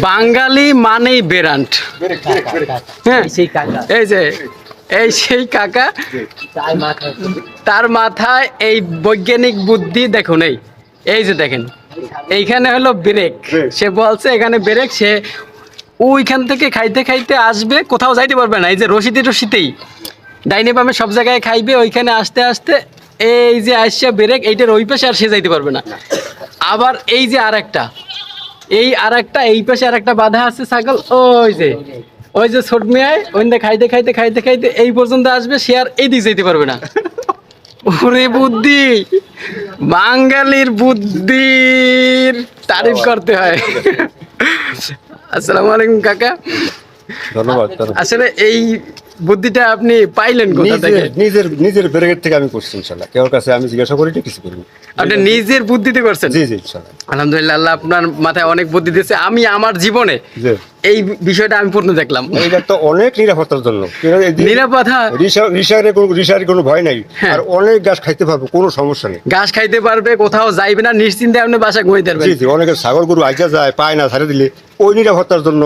বাঙালি মানেই বেরান্ট। হ্যাঁ এই যে এই সেই কাকা, তার মাথায় এই বৈজ্ঞানিক বুদ্ধি দেখুন। এই যে দেখেন এইখানে হলো ব্রেক, সে বলছে এখানে ব্রেক, সে ওইখান থেকে খাইতে খাইতে আসবে, কোথাও যাইতে পারবে না। এই যে রশিতেই ডাইনে বামে সব জায়গায় খাইবে, ওইখানে আস্তে আস্তে এই যে আসছে ব্রেক, এইটার ওই পাশে আর সে যাইতে পারবে না। আবার এই যে আরেকটা, এই পাশে আরেকটা বাধা আছে ছাগল, ওই যে ছোট মেয়ায় ওইখানে খাইতে খাইতে খাইতে খাইতে এই পর্যন্ত আসবে, সে আর এই দিক যেতে পারবে না। ওরে বুদ্ধি, বাঙালির বুদ্ধির তারিফ করতে হয়। আসসালামু আলাইকুম কাকা, ধন্যবাদ। আসলে এই বুদ্ধিটা আপনি পাইলেন কোথা থেকে? নিজের ব্রেকেট থেকে আমি করছি ইনশাআল্লাহ। কেউ কাছে আমি জিজ্ঞাসা করি না, কিছু করিনি। আপনি নিজের বুদ্ধিতে করছেন? জি জি ইনশাআল্লাহ। আলহামদুলিল্লাহ, আল্লাহ আপনার মাথায় অনেক বুদ্ধি দিয়েছে। আমি আমার জীবনে জি এই বিষয়টা আমি পূর্ণ দেখলাম। এটা তো অনেক নিরাপত্তার জন্য, নিরাপত্তা, রিসারের কোনো ভয় নাই, হ্যাঁ। আর অনেক গাছ খাইতে পারবো, কোনো সমস্যা নেই। ঘাস খাইতে পারবে, কোথাও যাইবে না, নিশ্চিন্তে আপনি বাসা ঘুমাইতে পারবেন। জি জি, অনেকে ছাগল গরু আইসা যায়, পায় না, ছাড়ে দিলে ওই নিরাপত্তার জন্য,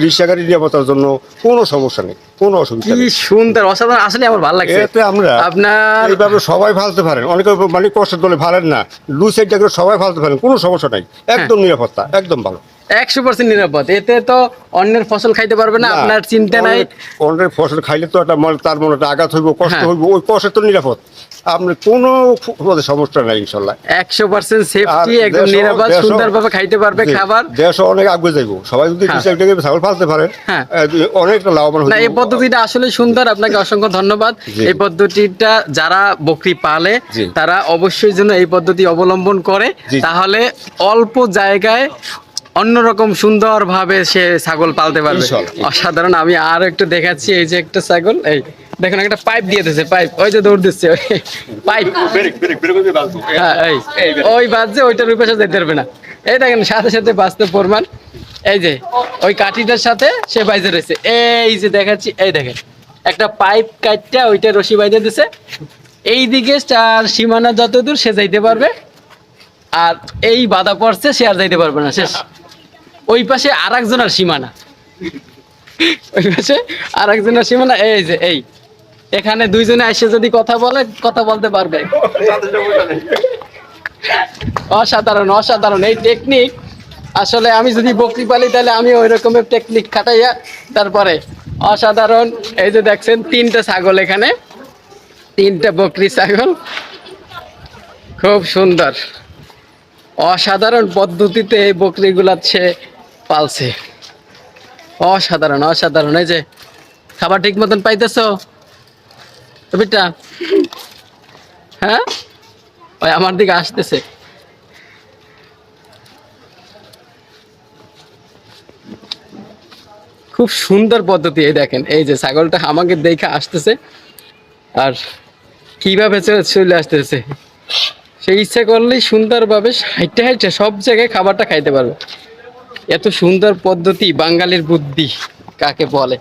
রিক্সাগাড়ির নিরাপত্তার জন্য কোনো সমস্যা নেই, কোনো অসুবিধা কি নেই। সুন্দর, অসাধারণ, আসলে আমার ভালো লাগছে। এতে আমরা আপনার এইভাবে সবাই ফালতে পারেন, অনেকে মানে কষ্টের দলে ফালেন না, লু সাইডটা করে সবাই ফালতে পারেন, কোনো সমস্যা নাই, একদম নিরাপত্তা, একদম ভালো, 100% নিরাপদ। এতে তো অন্যের ফসল খাইতে পারবে না, আপনার চিন্তা নাই। অনেক ফসল খাইলে তো একটা তার মনে একটা আঘাত হইব, কষ্ট হ্যাঁ। হইব, ওই কষ্টের তো নিরাপদ, আপনার কোনো সমস্যা নাই ইনশাল্লাহ। 100% সেফটি, আর একদম নিরাপদ, সুন্দরভাবে খাইতে পারবে খাবার। দেশ অনেক আগে যাইব, সবাই যদি হ্যাঁ। ছাগল ফালতে পারে, হ্যাঁ। অনেকটা লাভবান না, হবে। এই পদ্ধতিটা আসলে সুন্দর, আপনাকে অসংখ্য ধন্যবাদ। জি। এই পদ্ধতিটা যারা বকরি পালে জি। তারা অবশ্যই যেন এই পদ্ধতি অবলম্বন করে, জি। তাহলে অল্প জায়গায় অন্যরকম সুন্দরভাবে সে ছাগল পালতে পারবে। ইনশাআল্লাহ। অসাধারণ। আমি আর একটু দেখাচ্ছি, এই যে একটা ছাগল, এই দেখুন একটা পাইপ দিয়ে দিচ্ছে, পাইপ ওই যে দৌড় দিচ্ছে, পাইপ, হ্যাঁ ওই বাজছে, ওইটার ওই পাশে যেতে পারবে না। এই দেখেন সাথে সাথে বাস্তব প্রমাণ, এই যে ওই কাঠিটার সাথে সে বাইজে রয়েছে। এই যে দেখাচ্ছি, এই দেখেন একটা পাইপ কাটটা ওইটা রশি বাইজে দিছে, এই দিকে তার সীমানা যতদূর সে যাইতে পারবে, আর এই বাধা পড়ছে, সে আর যাইতে পারবে না, শেষ। ওই পাশে আর একজনের সীমানা, ওই পাশে আর একজনের সীমানা, এই যে এখানে দুইজনে এসে যদি কথা বলে, কথা বলতে পারবে। অসাধারণ, অসাধারণ এই টেকনিক। আসলে আমি যদি বকরি পালি তাহলে আমি ওই রকমের টেকনিক খাটাইয়া, তারপরে অসাধারণ। এই যে দেখছেন 3টা ছাগল, এখানে 3টা বকরি ছাগল, খুব সুন্দর অসাধারণ পদ্ধতিতে এই বকরিগুলা সে পালছে। অসাধারণ, অসাধারণ। এই যে খাবার ঠিক মতন পাইতেছো বেটা? হ্যাঁ, ওই আমার দিকে আসতেছে। খুব সুন্দর পদ্ধতি। এই দেখেন, এই যে ছাগলটা আমাকে দেখে আসতেছে, আর কিভাবে চলে আসতেছে, সে ইচ্ছা করলেই সুন্দরভাবে হাইটে হাইটে সব জায়গায় খাবারটা খাইতে পারবে। এত সুন্দর পদ্ধতি, বাঙালির বুদ্ধি কাকে বলে।